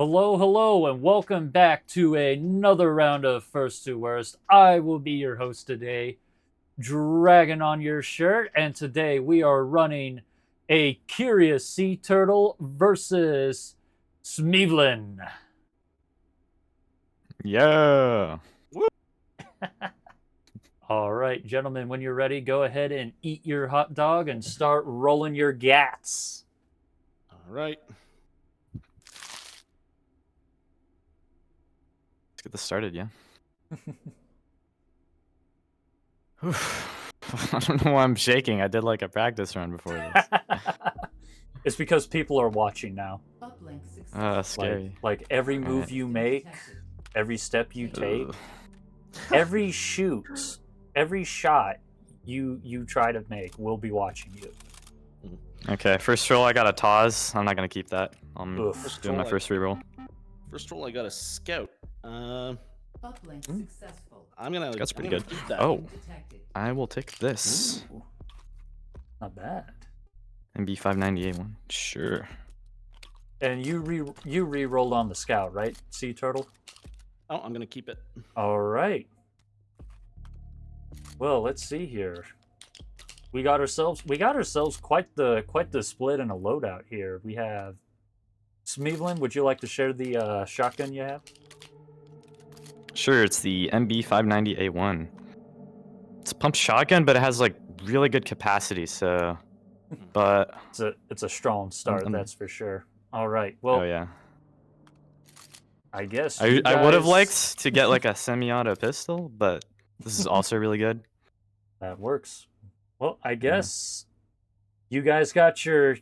Hello, hello, and welcome back to another round of First to Worst. I will be your host today, Dragon on your shirt, and today we are running a Curious Sea Turtle versus Smeevlin. Yeah. All right, gentlemen, when you're ready, go ahead and eat your hot dog and start rolling your gats. All right. Let's get this started, yeah. I don't know why I'm shaking. I did like a practice run before this. It's because people are watching now. Scary. Like every move Alright. you make, every step you take, Ugh. every shoot, every shot you try to make will be watching you. Okay, first roll I got a Taz. I'm not gonna keep that. I'm Oof. just doing my first reroll. First roll, I got a scout. Uplink successful. I'm gonna. That's pretty I'm gonna good. keep that. Oh, Detected. I will take this. Ooh. Not bad. MB598 one. Sure. And you re-rolled on the scout, right, SeaTurtle? Oh, I'm gonna keep it. All right. Well, let's see here. We got ourselves quite the split and a loadout here. We have Smeevlin. Would you like to share the shotgun you have? Sure, it's the MB590A1. It's a pump shotgun, but it has like really good capacity, so but It's a strong start, that's for sure. All right. Well, oh yeah. I guess I would have liked to get like a semi-auto pistol, but this is also really good. that works. Well, I guess you guys got your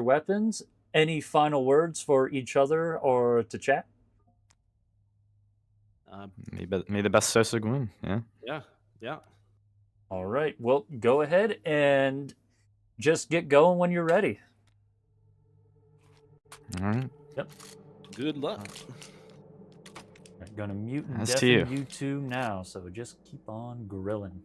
weapons. Any final words for each other or to chat? May the best Sosa win. Yeah. Yeah. All right. Well, go ahead and just get going when you're ready. All right. Yep. Good luck. I'm gonna mute and As to deafen you two now, so just keep on grilling.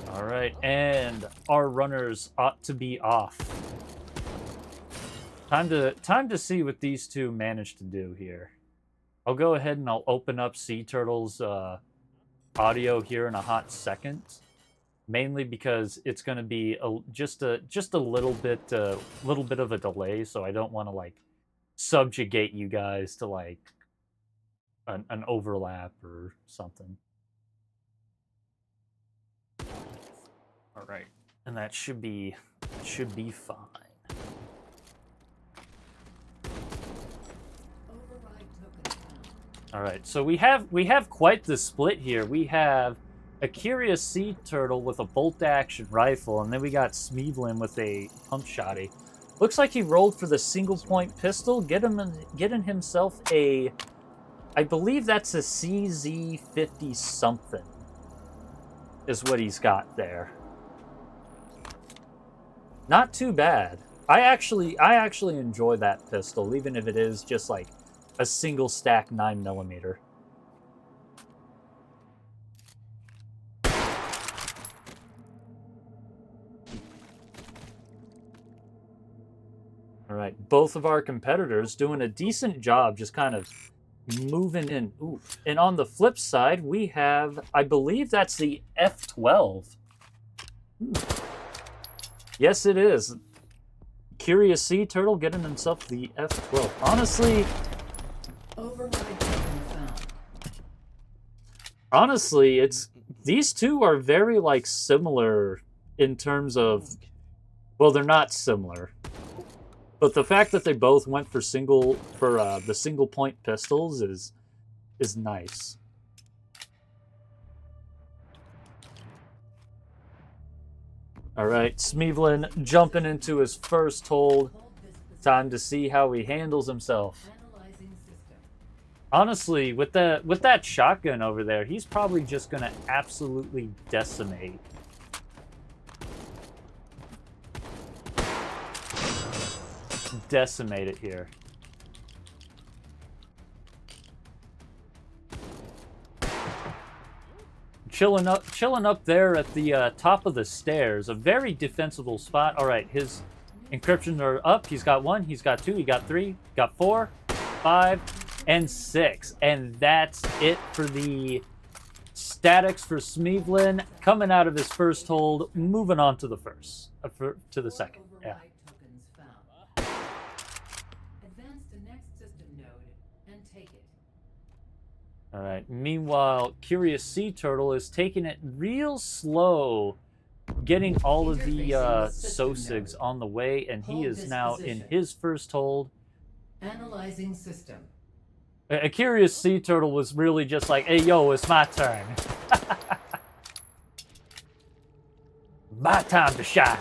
All right, and our runners ought to be off. Time to see what these two manage to do here. I'll go ahead and I'll open up SeaTurtle's audio here in a hot second, mainly because it's going to be just a little bit of a delay, so I don't want to like subjugate you guys to like an overlap or something. All right, and that should be fine. All right, so we have quite the split here. We have a Curious Sea Turtle with a bolt action rifle, and then we got Smeevlin with a pump shotty. Looks like he rolled for the single point pistol, getting himself a, I believe that's a CZ50 something, is what he's got there. Not too bad. I actually enjoy that pistol, even if it is just like a single stack 9mm. All right, both of our competitors doing a decent job, just kind of moving in. Ooh. And on the flip side, we have, I believe that's the F2W. Yes, it is. Curious Sea Turtle getting himself the F2W. Honestly, it's these two are very like similar in terms of, well, they're not similar, but the fact that they both went for the single point pistols is nice. All right, Smeevlin jumping into his first hold. Time to see how he handles himself. Honestly, with that shotgun over there, he's probably just gonna absolutely decimate. Decimate it here. chilling up there at the top of the stairs. A very defensible spot. All right, his encryptions are up. He's got 1, he's got 2, he got 3, got 4, 5, and 6. And that's it for the statics for smeevlin coming out of his first hold, moving on to the first, to the second. Yeah. Tokens found. Advance to next system node and take it. All right. Meanwhile, ACuriousSeaTurtle is taking it real slow, getting all of the SOSIGs on the way, and he is now in his first hold. Analyzing system. ACuriousSeaTurtle was really just like, hey, yo, it's my turn. My time to shine.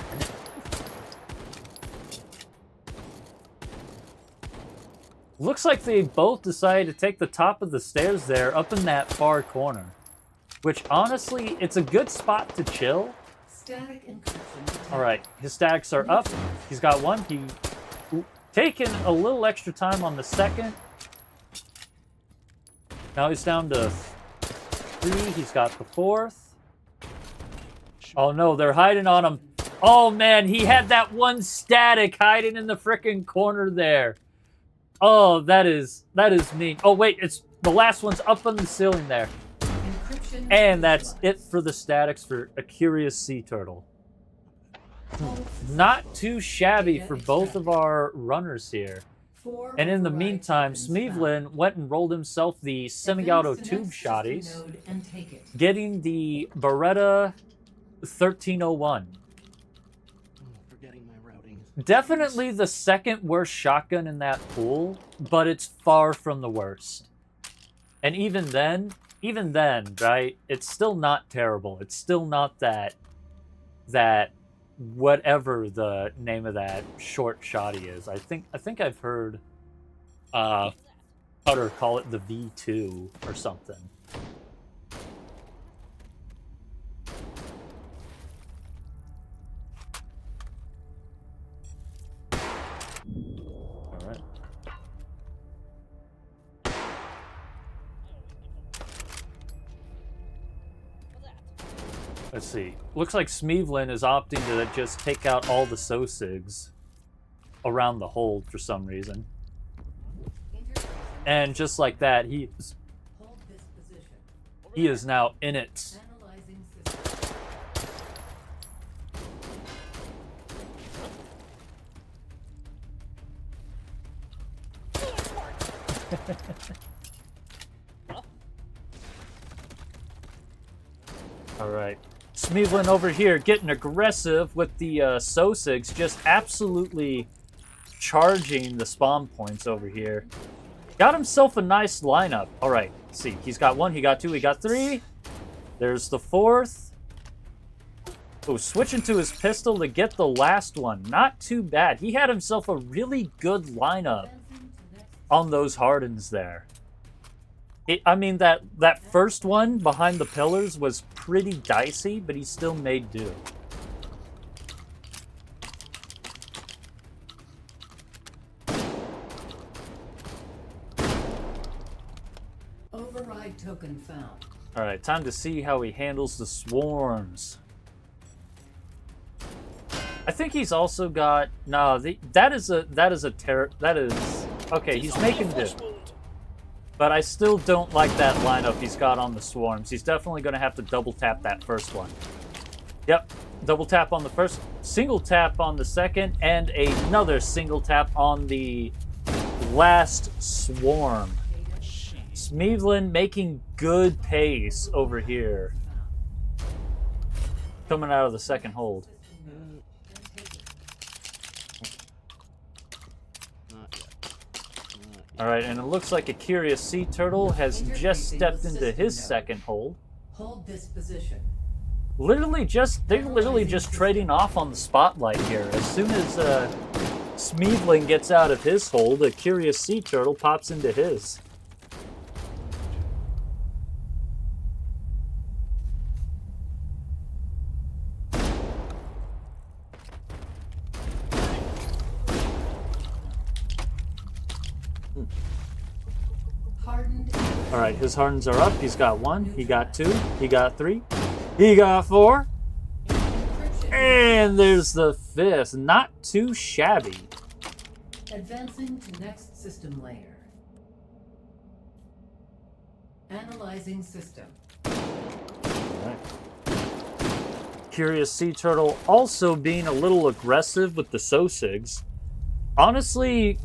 Looks like they both decided to take the top of the stairs there, up in that far corner. Which, honestly, it's a good spot to chill. Static encryption. All right, his statics are up. He's got 1. He taken a little extra time on the second. Now he's down to 3. He's got the 4th. Oh no, they're hiding on him. Oh man, he had that 1 static hiding in the frickin' corner there. Oh, that is mean. Oh wait, it's the last one's up on the ceiling there. Encryption. And that's it for the statics for ACuriousSeaTurtle. Not too shabby for both of our runners here. And in the meantime, smeevlin went and rolled himself the semi-auto tube shotties, getting the Beretta 1301. Forgetting my routing. Definitely the second worst shotgun in that pool, but it's far from the worst. And even then, right, it's still not terrible. It's still not that whatever the name of that short shotty is. I think I've heard Cutter call it the V2 or something. All right. Let's see. Looks like smeevlin is opting to just take out all the SOSIGs around the hold for some reason. And just like that, he is now in it. Analyzing system. All right. smeevlin over here getting aggressive with the SOSIGs, just absolutely charging the spawn points over here. Got himself a nice lineup. All right, let's see. He's got 1, he got 2, he got 3. There's the 4th. Oh, switching to his pistol to get the last one. Not too bad. He had himself a really good lineup on those Hardens there. I mean, that first one behind the pillars was pretty dicey, but he still made do. Override token found. All right, time to see how he handles the swarms. I think he's also got that is okay. He's making do, but I still don't like that lineup he's got on the swarms. He's definitely going to have to double tap that first one. Yep, double tap on the first, single tap on the second, and another single tap on the last swarm. smeevlin making good pace over here. Coming out of the second hold. All right, and it looks like ACuriousSeaTurtle has just stepped into his second hold. Hold this position. They're literally just trading off on the spotlight here. As soon as smeevlin gets out of his hold, ACuriousSeaTurtle pops into his. Hardened. All right, his hardens are up. He's got 1, he got 2, he got 3, He got 4. Encryption. And there's the 5th. Not too shabby. Advancing to next system layer. Analyzing system. Curious Sea Turtle also being a little aggressive with the Sosigs. Honestly,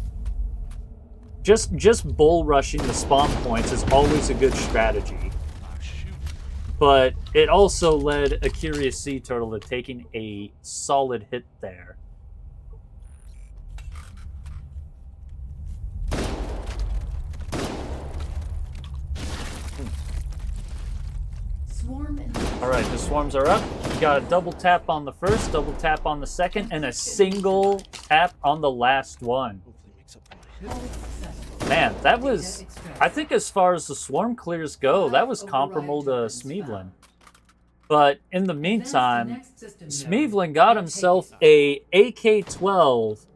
just bull rushing the spawn points is always a good strategy. But it also led a Curious Sea Turtle to taking a solid hit there. Swarm and Alright, the swarms are up. You got a double tap on the first, double tap on the second, and a single tap on the last one. Hopefully makes up for my hit. all successful. Man, that was... I think as far as the swarm clears go, that was comparable to smeevlin. But in the meantime, smeevlin got himself a AK-12,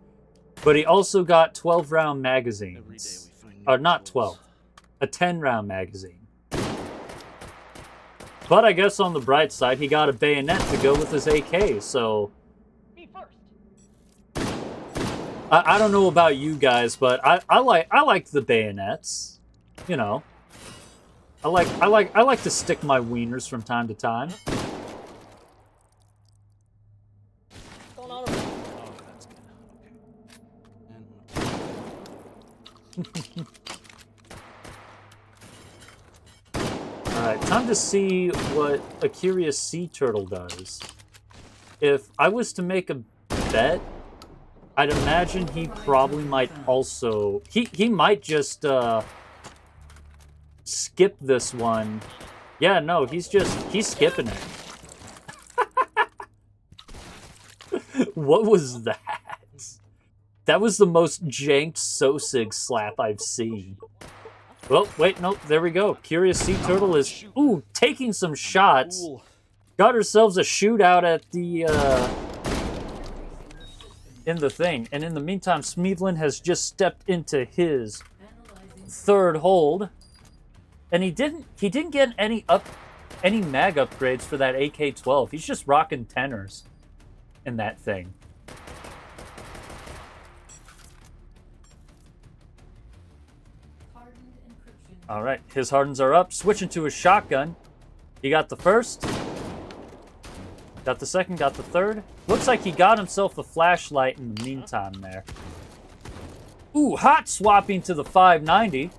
but he also got 12-round magazines. Or not 12, a 10-round magazine. But I guess on the bright side, he got a bayonet to go with his AK, so... I don't know about you guys, but I like the bayonets. You know, I like to stick my wieners from time to time. Oh, that's good. Okay. All right, time to see what a Curious Sea Turtle does. If I was to make a bet, I'd imagine he probably might also... He might just skip this one. Yeah, no, he's skipping it. What was that? That was the most janked Sosig slap I've seen. Well, wait, no, there we go. Curious Sea Turtle is, ooh, taking some shots. Got ourselves a shootout at the, in the thing. And in the meantime, smeevlin has just stepped into his third hold. And he didn't get any mag upgrades for that AK-12. He's just rocking 10ers in that thing. All right, his hardens are up. Switching to his shotgun. He got the first. Got the second, got the third. Looks like he got himself a flashlight in the meantime there. Ooh, hot swapping to the 590.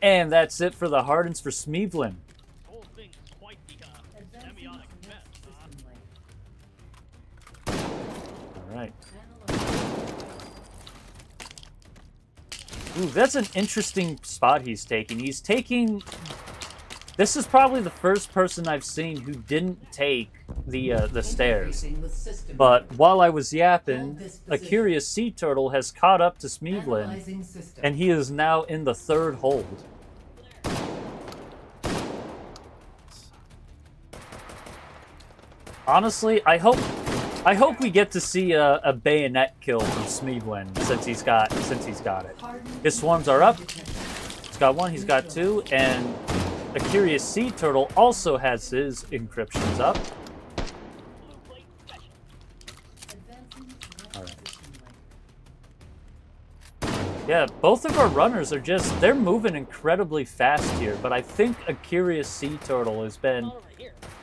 And that's it for the hardens for smeevlin. All right. Ooh, that's an interesting spot he's taking. He's taking... This is probably the first person I've seen who didn't take the stairs. But while I was yapping, a Curious Sea Turtle has caught up to smeevlin, and he is now in the third hold. Honestly, I hope we get to see a bayonet kill from smeevlin since he's got it. His swarms are up. He's got one. He's got two, and a Curious Sea Turtle also has his encryptions up. All right. Yeah, both of our runners are they're moving incredibly fast here, but I think a Curious Sea Turtle has been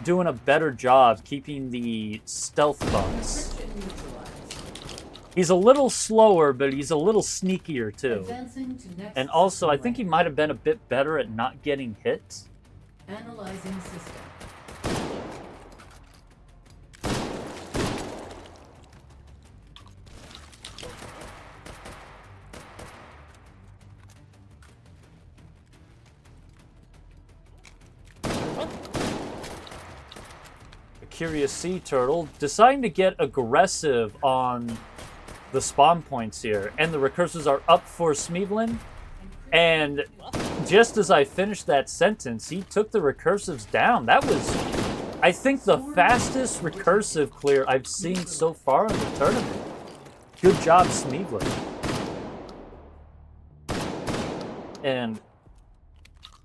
doing a better job keeping the stealth bugs. He's a little slower, but he's a little sneakier too. And also, I think he might have been a bit better at not getting hit. Analyzing system. Curious Sea Turtle deciding to get aggressive on the spawn points here, and the recursives are up for smeevlin. And just as I finished that sentence, he took the recursives down. That was, I think, the fastest recursive clear I've seen so far in the tournament. Good job, smeevlin. And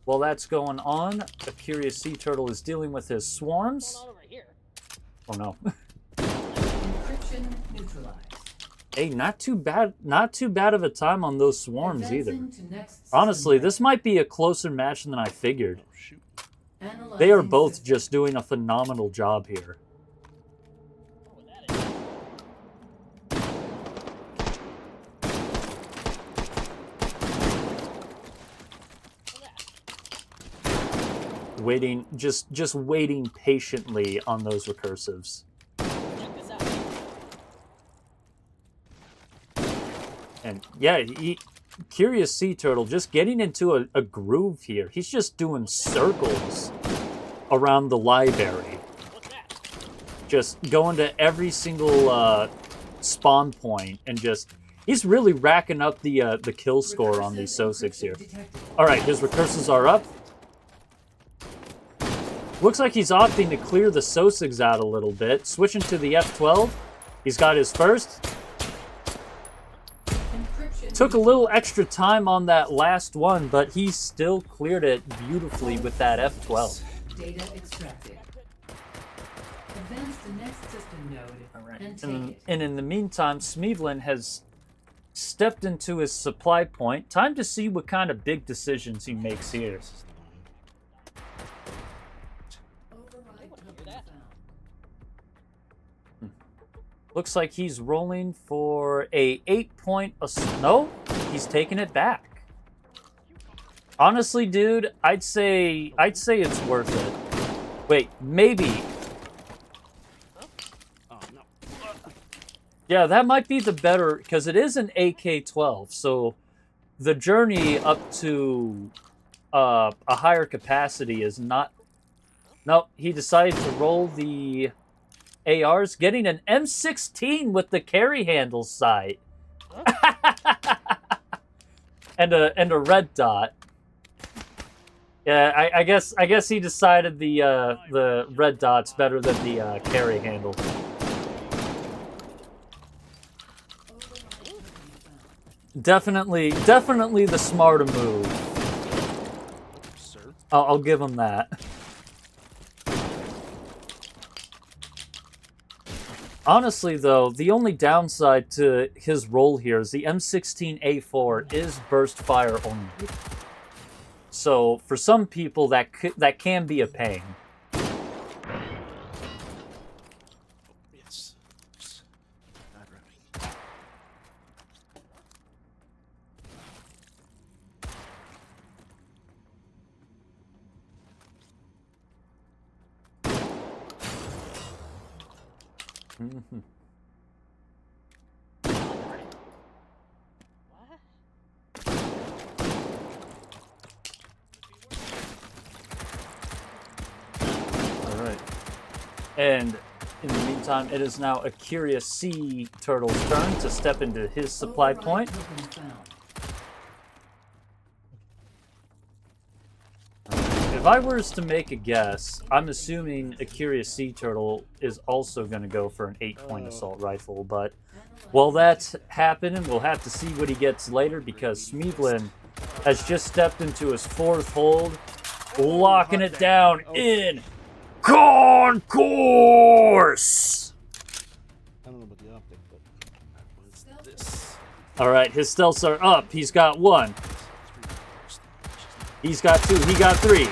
While that's going on, a curious sea turtle is dealing with his swarms. What's going on over here? Oh no. Encryption neutralized. Hey, not too bad of a time on those swarms either. Advancing to next Honestly, system this might be a closer match than I figured. Oh, shoot. ready. Analyzing They are both system. just doing a phenomenal job here. Oh, that is. Waiting, just waiting patiently on those recursives. Check this out. And yeah, Curious Sea Turtle just getting into a groove here. He's just doing circles around the library. What's that? Just going to every single spawn point and just... He's really racking up the kill score on these Sosigs here. Alright, his recursives are up. Looks like he's opting to clear the Sosigs out a little bit. Switching to the F12. He's got his first. Took a little extra time on that last one, but he still cleared it beautifully with that F12. Data extracted. Advance to next system node and take it. And in the meantime, Smeevlin has stepped into his supply point. Time to see what kind of big decisions he makes here. Override token found. Looks like he's rolling for a 8-point no, he's taking it back. Honestly, dude, I'd say it's worth it. Wait, maybe. Oh, no. Yeah, that might be the better, because it is an AK-12, so the journey up to a higher capacity is not... No, he decided to roll the ARs, getting an M16 with the carry handle sight. and a red dot. Yeah, I guess he decided the red dot's better than the carry handle. Definitely the smarter move. Sir? I'll give him that. Honestly, though, the only downside to his role here is the M16A4 is burst fire only. So for some people, that can be a pain. Yes. Not running. Mhm. All right. And in the meantime, it is now a Curious Sea Turtle's turn to step into his supply Override point. token found. If I was to make a guess, I'm assuming a Curious Sea Turtle is also going to go for an 8-point assault rifle, but while that's happening, we'll have to see what he gets later because Smeevlin has just stepped into his fourth hold, locking it down in Concourse! I don't know about the optic, but what's this? All right, his stealths are up. He's got 1. He's got 2. He got 3.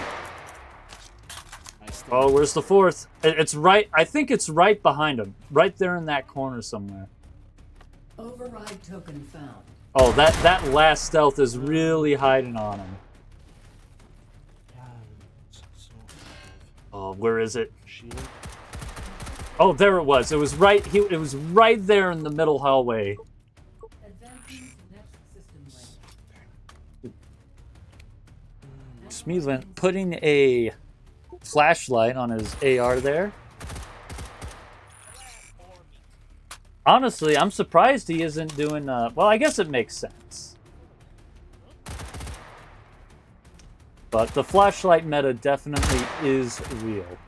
Oh, where's the 4th? It's right. I think it's right behind him. Right there in that corner somewhere. Override token found. Oh, that last stealth is really hiding on him. Oh, where is it? Oh, there it was. It was right. It was right there in the middle hallway. Advancing to next system lane. Smeevlin putting a flashlight on his AR there. Honestly, I'm surprised he isn't doing... well, I guess it makes sense. But the flashlight meta definitely is real.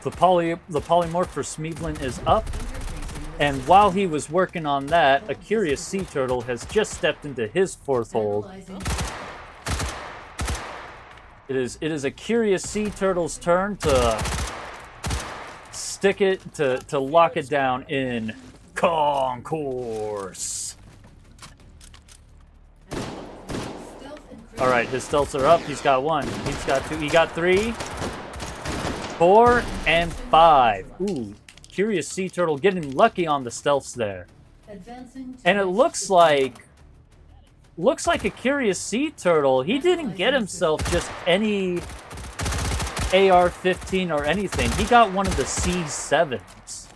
the polymorph for Smeevlin is up, and while he was working on that, a curious sea turtle has just stepped into his fourth hold. It is a curious sea turtle's turn to stick it to lock it down in concourse. All right, his stealths are up. He's got 1. He's got 2. He got 3, 4, and 5. Ooh, curious sea turtle getting lucky on the stealths there. And it looks like a curious sea turtle. He didn't get himself just any AR-15 or anything. He got one of the C7s,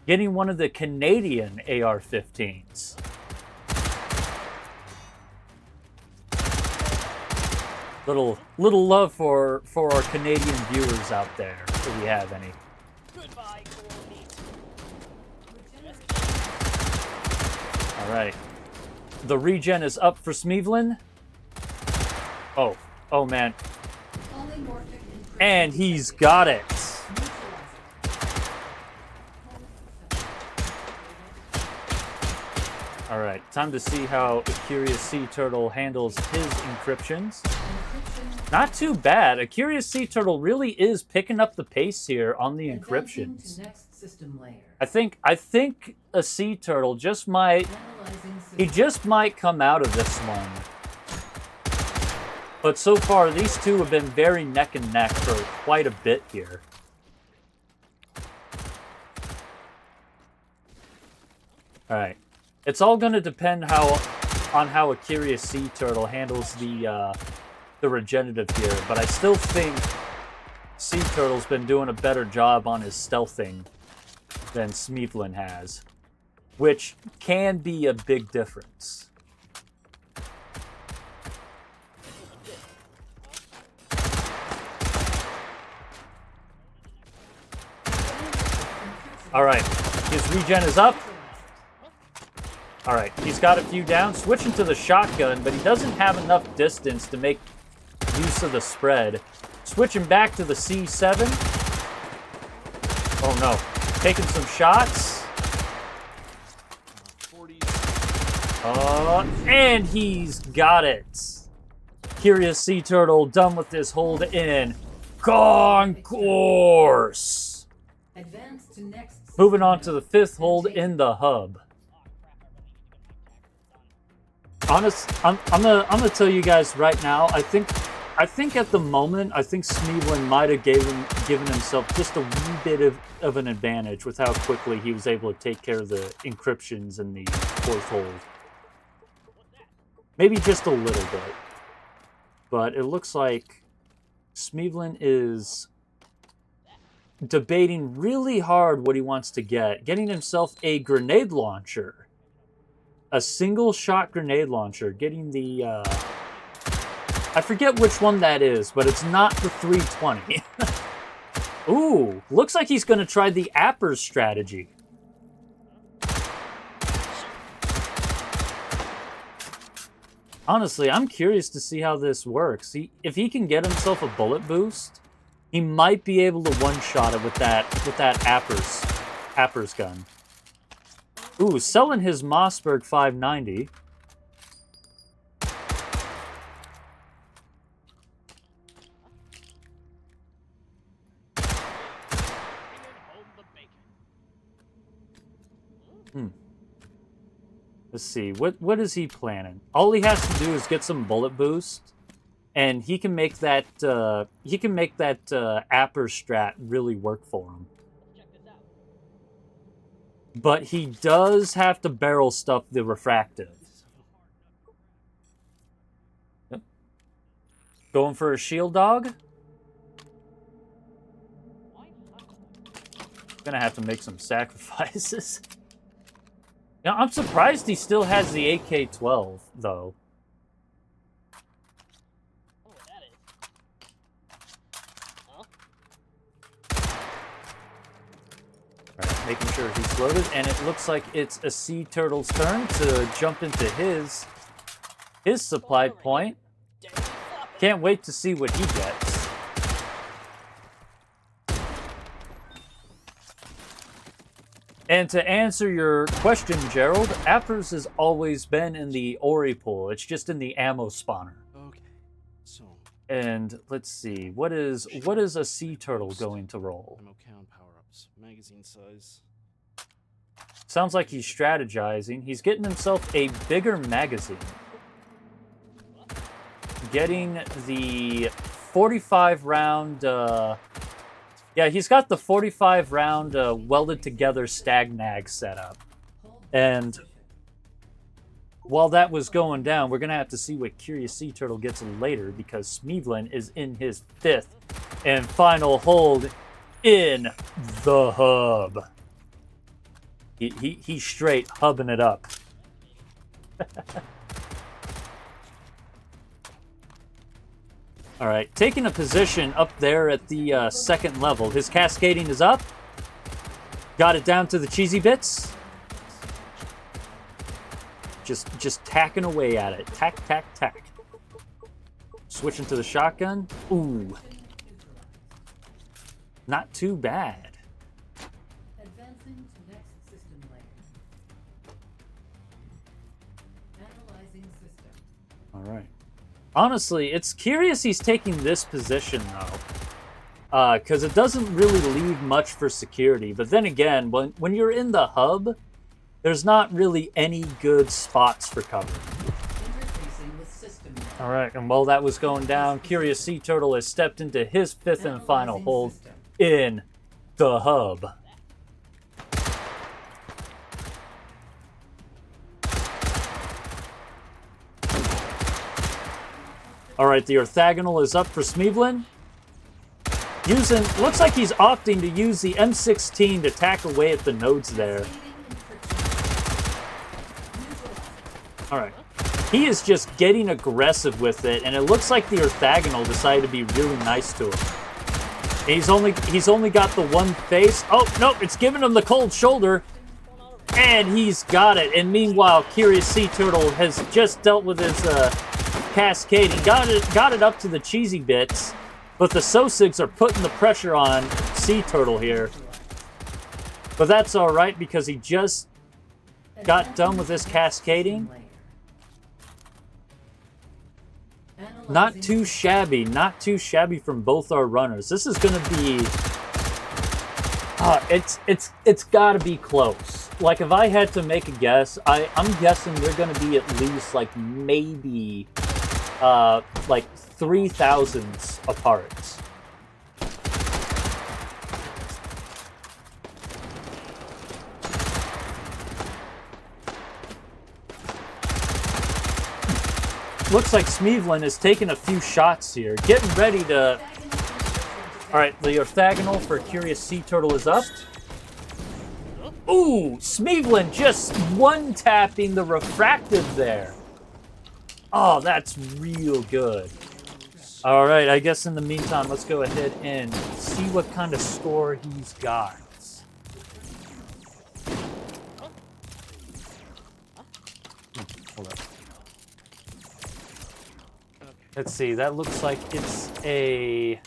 getting one of the Canadian AR-15s. Little love for our Canadian viewers out there, if we have any. All right, the regen is up for Smeevlin. Oh man, and he's got it. All right, time to see how a curious sea turtle handles his encryptions. Not too bad. A curious sea turtle really is picking up the pace here on the encryptions. I think a sea turtle just might come out of this one. But so far, these two have been very neck and neck for quite a bit here. All right. It's all going to depend on how a curious sea turtle handles the regenerative here, but I still think Sea Turtle's been doing a better job on his stealthing than Smeevlin has, which can be a big difference. All right, his regen is up. All right, he's got a few down, switching to the shotgun, but he doesn't have enough distance to make use of the spread. Switching back to the C7. Oh no, taking some shots. And he's got it. Curious Sea Turtle done with this hold in concourse. Moving on to the 5th hold in the hub. Honest, I'm gonna tell you guys right now. I think at the moment, I think Smeevlin might have given himself just a wee bit of an advantage with how quickly he was able to take care of the encryptions in the 4th hold. Maybe just a little bit, but it looks like Smeevlin is debating really hard what he wants to get, getting himself a grenade launcher. A single-shot grenade launcher, getting the, I forget which one that is, but it's not the 320. Ooh, looks like he's going to try the Appers strategy. Honestly, I'm curious to see how this works. If he can get himself a bullet boost, he might be able to one-shot it with that Appers gun. Ooh, selling his Mossberg 590. Let's see, what is he planning? All he has to do is get some bullet boost, and he can make that Appers strat really work for him. But he does have to barrel stuff the refractive. Yep. Going for a shield dog. Gonna have to make some sacrifices. Now, I'm surprised he still has the AK-12, though. Alright, making sure he's loaded, and it looks like it's a Sea Turtle's turn to jump into his supply point. Can't wait to see what he gets. And to answer your question, Gerald, Appers has always been in the Ori pool. It's just in the ammo spawner. Okay. So, And let's see, what is a sea turtle going to roll? ammo count, power-ups, magazine size. Sounds like he's strategizing. He's getting himself a bigger magazine. Getting the 45 round, yeah, he's got the 45 round welded together Stag-Nag setup. And while that was going down, we're going to have to see what ACuriousSeaTurtle gets later, because smeevlin is in his 5th and final hold in the hub. He's straight hubbing it up. All right, taking a position up there at the 2nd level. His cascading is up. Got it down to the cheesy bits. Just tacking away at it. Tack, tack, tack. Switching to the shotgun. Ooh. Not too bad. Advancing to next system layer. Analyzing system. All right. Honestly, it's curious he's taking this position, though. Because it doesn't really leave much for security. But then again, when you're in the hub, there's not really any good spots for cover. Interfacing with system layer. All right, and while that was going down, ACuriousSeaTurtle has stepped into his 5th and final Analyzing hold system. in the hub. All right, the orthogonal is up for smeevlin. Looks like he's opting to use the M16 to tack away at the nodes there. All right. He is just getting aggressive with it, and it looks like the orthogonal decided to be really nice to him. And he's only got the one face. Oh, no, it's giving him the cold shoulder. And he's got it. And meanwhile, ACuriousSeaTurtle has just dealt with his cascading. Got it up to the cheesy bits. But the Sosigs are putting the pressure on SeaTurtle here. But that's all right, because he just got done with his cascading. Not too shabby. Not too shabby from both our runners. This is going to be... it's got to be close. Like, if I had to make a guess, I'm guessing they're going to be at least, like, maybe, like, 3,000ths apart. Looks like smeevlin is taking a few shots here. Getting ready to... Alright, the orthogonal for ACuriousSeaTurtle is up. Ooh, smeevlin just one-tapping the refractive there. Oh, that's real good. Alright, I guess in the meantime, let's go ahead and see what kind of score he's got. Hold up. Let's see, that looks like it's a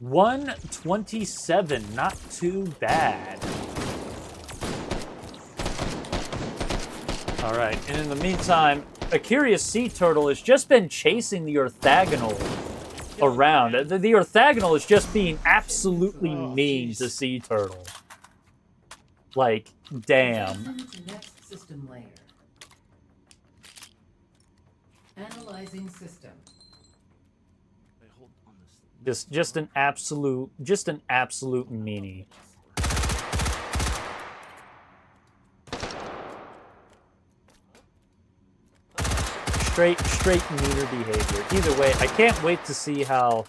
127, not too bad. All right, and in the meantime, ACuriousSeaTurtle has just been chasing the orthogonal around. The orthogonal is just being absolutely mean to SeaTurtle. Like, damn. Advancing to next system layer. Analyzing system. Wait, hold on this. Just an absolute meanie. Straight meaner behavior. Either way, I can't wait to see how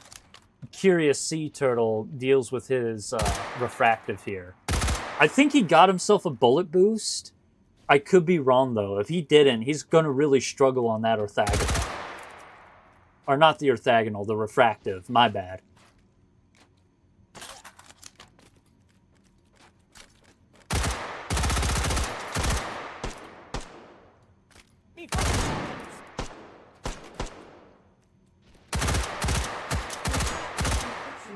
ACuriousSeaTurtle deals with his refractive here. I think he got himself a bullet boost. I could be wrong, though. If he didn't, he's going to really struggle on that orthogonal. Or not the orthogonal, the refractive. My bad. Encryption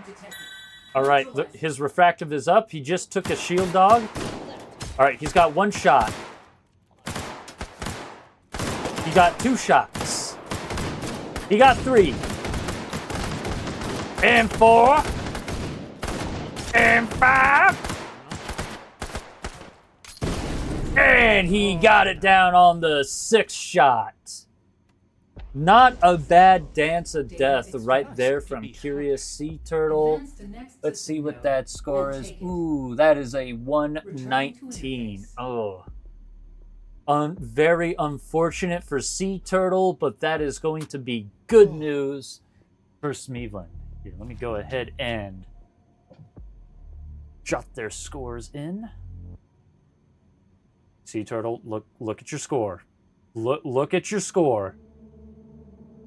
detected. All right, his refractive is up. He just took a shield dog. All right, he's got 1 shot. He got 2 shots. He got 3. And 4. And 5. And he got it down on the 6th shot. Not a bad dance of death right there from ACuriousSeaTurtle. Let's see what that score is. Ooh, that is a 119. Oh. Very unfortunate for SeaTurtle, but that is going to be good news for smeevlin. Here, let me go ahead and jot their scores in. SeaTurtle, look at your score. Look at your score.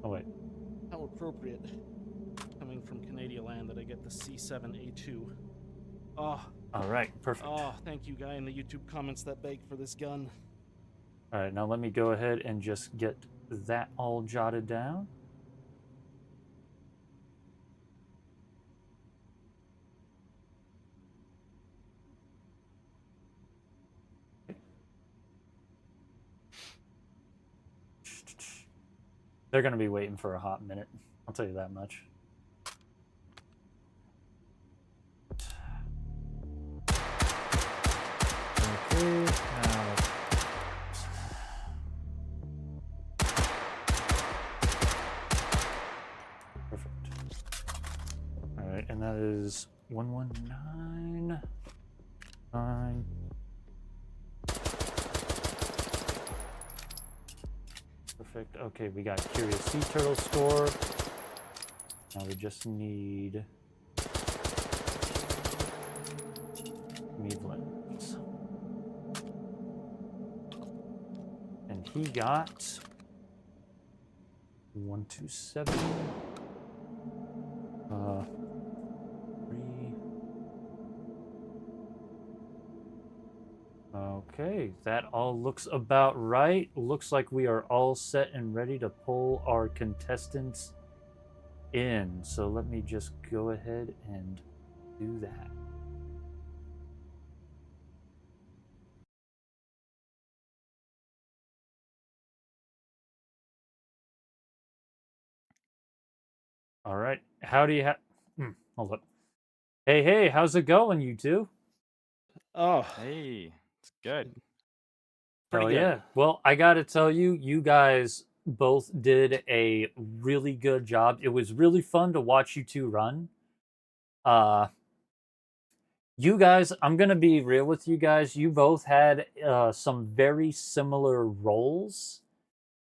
Oh wait. How appropriate, coming from Canadian land, that I get the C7A2. Oh. All right, perfect. Oh, thank you, guy in the YouTube comments that begged for this gun. All right, now let me go ahead and just get that all jotted down. They're going to be waiting for a hot minute. I'll tell you that much. Okay, now... Perfect. All right, and that is 119. 9. Perfect. Okay, we got ACuriousSeaTurtle score. Now we just need smeevlins. And he got 127. 3. Okay, that all looks about right. Looks like we are all set and ready to pull our contestants in. So let me just go ahead and do that. All right. How do you have... hold up. Hey, how's it going, you two? Oh, Hey, it's good. pretty Oh good. yeah. Well, I gotta tell you, you guys both did a really good job. It was really fun to watch you two run. You guys, I'm gonna be real with you guys. You both had some very similar roles,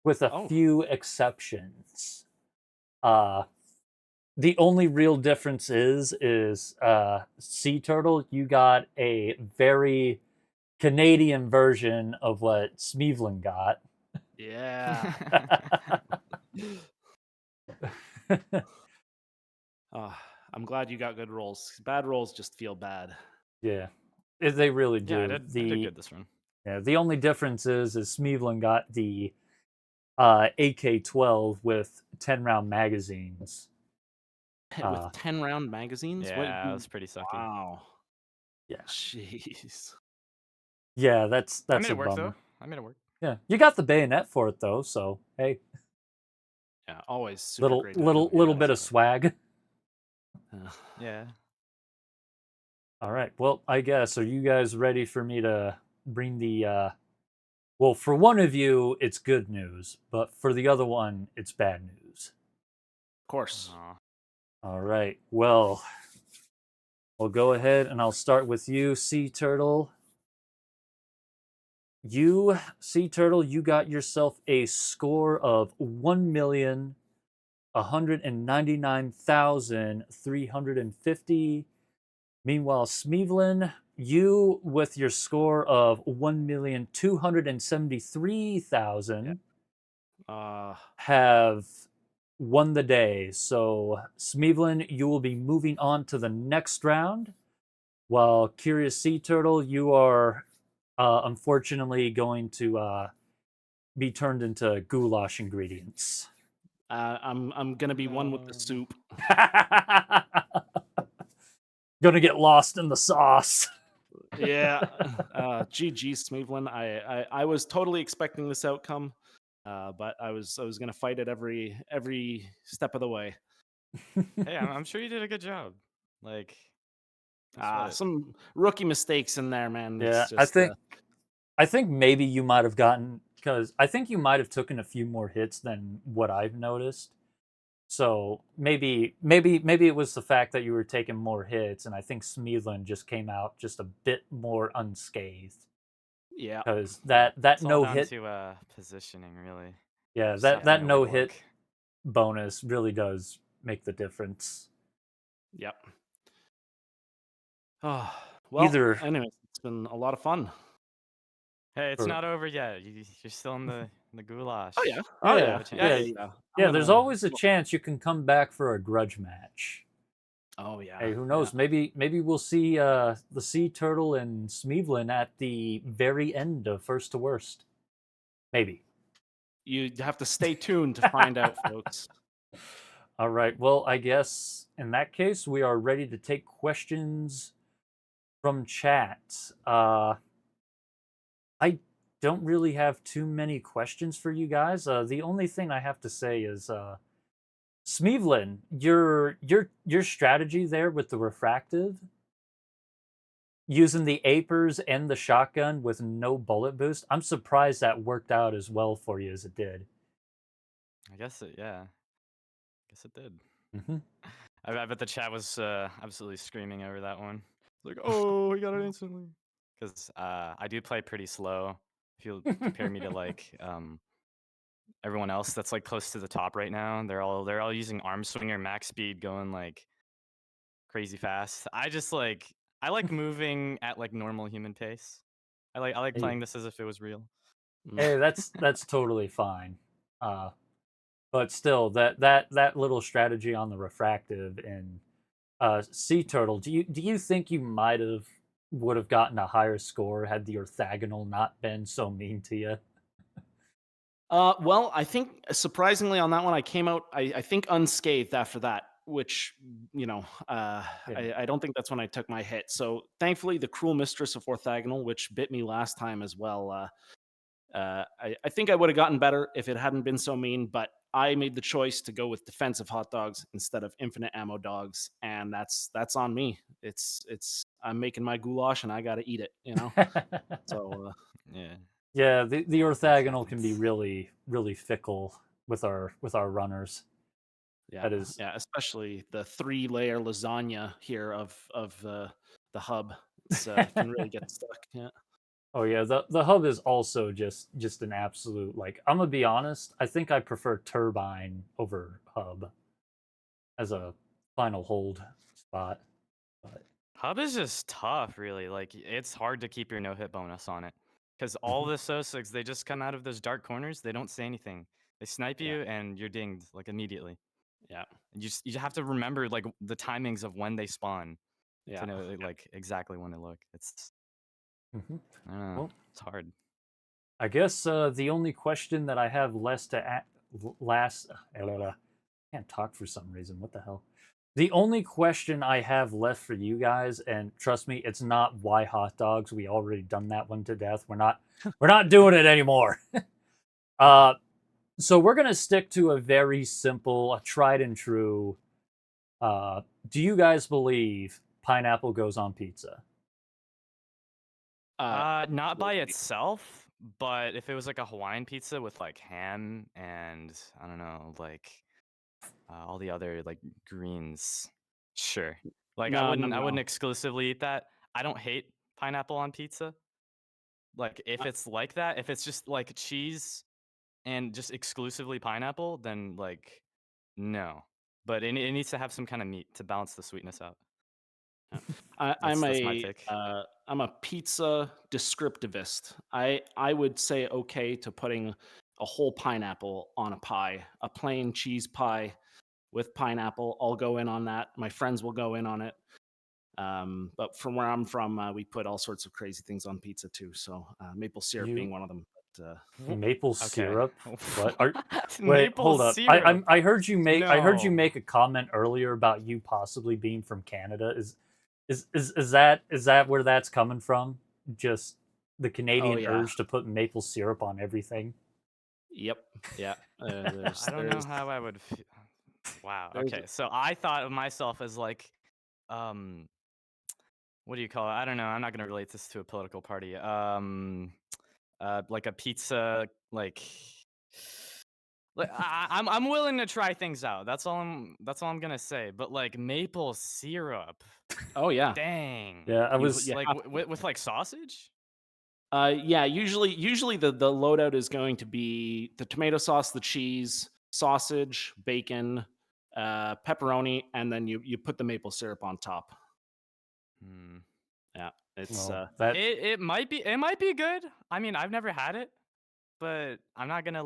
with a Oh. few exceptions. The only real difference is SeaTurtle, you got a very Canadian version of what smeevlin got. Yeah. I'm glad you got good rolls. Bad rolls just feel bad. Yeah, they really do. Yeah, I did good this run. Yeah, the only difference is smeevlin got the AK-12 with 10-round magazines. With 10-round magazines? Yeah, that was pretty sucky. Wow. Yeah. Jeez. Yeah, that's I made a it work bummer. though. I made it work. Yeah, you got the bayonet for it though, so hey, Yeah, always super great. little bit of swag. Yeah. All right. Well, I guess, are you guys ready for me to bring the well, for one of you it's good news, but for the other one it's bad news. Of course. Aw. All right. Well, I'll go ahead and I'll start with you, SeaTurtle. You, SeaTurtle, you got yourself a score of 1,199,350. Meanwhile, smeevlin, you with your score of 1,273,000 have won the day. So, smeevlin, you will be moving on to the next round, while ACuriousSeaTurtle, you are unfortunately going to be turned into goulash ingredients. I'm gonna be one with the soup. Gonna get lost in the sauce. Yeah. GG, Smeevlin. I was totally expecting this outcome, but I was gonna fight it every step of the way. Hey, I'm sure you did a good job. Like, that's what. Some rookie mistakes in there, man. Yeah, It's just I think maybe you might have gotten, because I think you might have taken a few more hits than what I've noticed. So maybe it was the fact that you were taking more hits, and I think Smeevlin just came out just a bit more unscathed. yeah. Because Yeah, that it's all no down hit, to positioning, really. yeah, Just having that the no right hit look. bonus really does make the difference. Yep. Oh, well, Either anyways, it's been a lot of fun. Hey, it's or not over yet. You're still in the goulash. Oh yeah. Oh You yeah, have yeah. a Yeah, yeah, chance. yeah, yeah. I'm yeah. There's gonna always a chance you can come back for a grudge match. Oh yeah. Hey, who Yeah. knows? Maybe we'll see the Sea Turtle and Smeevlin at the very end of First to Worst. Maybe. You have to stay tuned to find out, folks. All right. Well, I guess in that case, we are ready to take questions from chat. I don't really have too many questions for you guys. The only thing I have to say is, Smeevlin, your strategy there with the refractive, using the apers and the shotgun with no bullet boost, I'm surprised that worked out as well for you as it did. I guess it. Yeah. Guess it did. Mm-hmm. I bet the chat was absolutely screaming over that one. Like, oh, he got it instantly. Because I do play pretty slow. If you compare me to like everyone else that's like close to the top right now, they're all using arm swinger max speed, going like crazy fast. I like moving at like normal human pace. I like Hey, playing this as if it was real. hey, that's totally fine. Uh, but still, that little strategy on the refractive and Sea Turtle, do you think you would have gotten a higher score had the orthogonal not been so mean to you? Well, I think surprisingly on that one, I came out, I think, unscathed after that, which, Yeah. I don't think that's when I took my hit. So thankfully, the cruel mistress of orthogonal, which bit me last time as well, I think I would have gotten better if it hadn't been so mean, but I made the choice to go with defensive hot dogs instead of infinite ammo dogs, and that's on me. I'm making my goulash and I got to eat it. So Yeah, Yeah, the things orthogonal can be happens. really fickle with our runners. yeah, That is, yeah, especially the 3-layer lasagna here of the hub. It's can really get stuck. Yeah. oh yeah, the hub is also just an absolute, like, I'm gonna be honest, I think I prefer turbine over hub as a final hold spot. But Hub is just tough, really. Like, it's hard to keep your no hit bonus on it. Because all Mhm. the Sosigs, they just come out of those dark corners. They don't say anything. They snipe Yeah. you, and you're dinged, like, immediately. Yeah. And you have to remember, like, the timings of when they spawn to Yeah. know, like, exactly when to look. Mhm. I don't know. Well, It's hard. I guess the only question that I have less to last can't talk for some reason. What the hell? The only question I have left for you guys, and trust me, it's not why hot dogs. We already done that one to death. We're not doing it anymore. uh, so we're gonna stick to a very simple, a tried and true. Do you guys believe pineapple goes on pizza? Not by itself, but if it was, like, a Hawaiian pizza with, like, ham and, I don't know, like, all the other like greens. Sure. Like I No, no, wouldn't I no. wouldn't exclusively eat that. I don't hate pineapple on pizza. Like if Uh, it's like that, if it's just like cheese and just exclusively pineapple, then like no. But it needs to have some kind of meat to balance the sweetness out. yeah. That's my take. I'm a pizza descriptivist. I would say okay to putting a whole pineapple on a pie, a plain cheese pie with pineapple. I'll go in on that. My friends will go in on it. But from where I'm from, we put all sorts of crazy things on pizza too. So maple syrup being You one of them. But maple Okay. syrup? What are Wait, Maple hold up. I syrup. heard you make No. a comment earlier about you possibly being from Canada. Is that where that's coming from? Just the Canadian yeah. urge to put maple syrup on everything. Yep. Yeah. I don't know how I would. Wow. there's- Okay. So I thought of myself as like, what do you call it? I don't know. I'm not gonna relate this to a political party. Like a pizza, like I'm willing to try things out. That's all I'm gonna say. But like maple syrup, Oh yeah. dang. Yeah, I You- was. yeah. Like with like sausage. Yeah. Usually the loadout is going to be the tomato sauce, the cheese, sausage, bacon, pepperoni, and then you put the maple syrup on top. Hmm. Yeah. It's Well, that It might be good. I mean, I've never had it, but I'm not gonna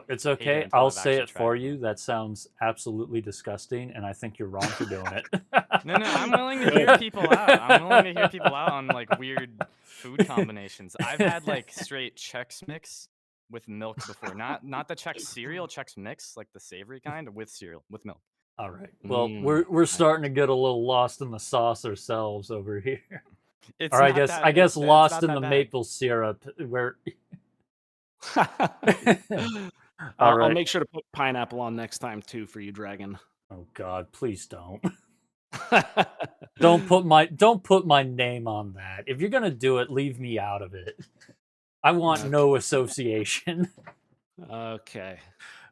it's hate it okay. until I'll I've say actually it tried for it. you. That sounds absolutely disgusting, and I think you're wrong for doing it. No, I'm willing to hear people out. I'm willing to hear people out on like weird food combinations. I've had like straight Chex Mix with milk before. Not the Chex cereal, Chex Mix, like the savory kind with cereal with milk. All right. Well, Mm, we're starting to get a little lost in the sauce ourselves over here. It's Or I not guess that, I guess it's lost not in that the bad. maple syrup where All I'll right. make sure to put pineapple on next time too for you, Dragon. Oh God, please don't. Don't put my name on that. If you're gonna do it, leave me out of it. I want no association. Okay.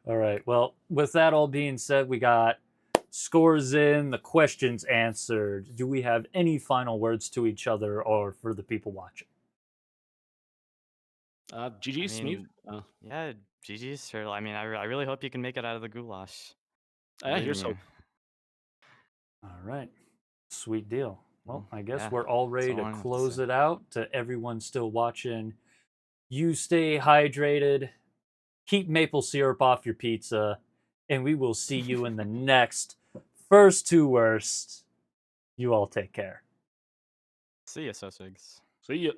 All right. Well, with that all being said, we got scores in, the questions answered. Do we have any final words to each other or for the people watching? GG, I Smeeve. mean, yeah, GG's turtle. I mean, I really hope you can make it out of the goulash. Here's Believe in hope. All right. Sweet deal. Well, I guess yeah, we're all that's ready all I to have to close say. it out. To everyone still watching, you stay hydrated, keep maple syrup off your pizza, and we will see you in the next First to Worst. You all take care. See ya, Sosigs. See ya.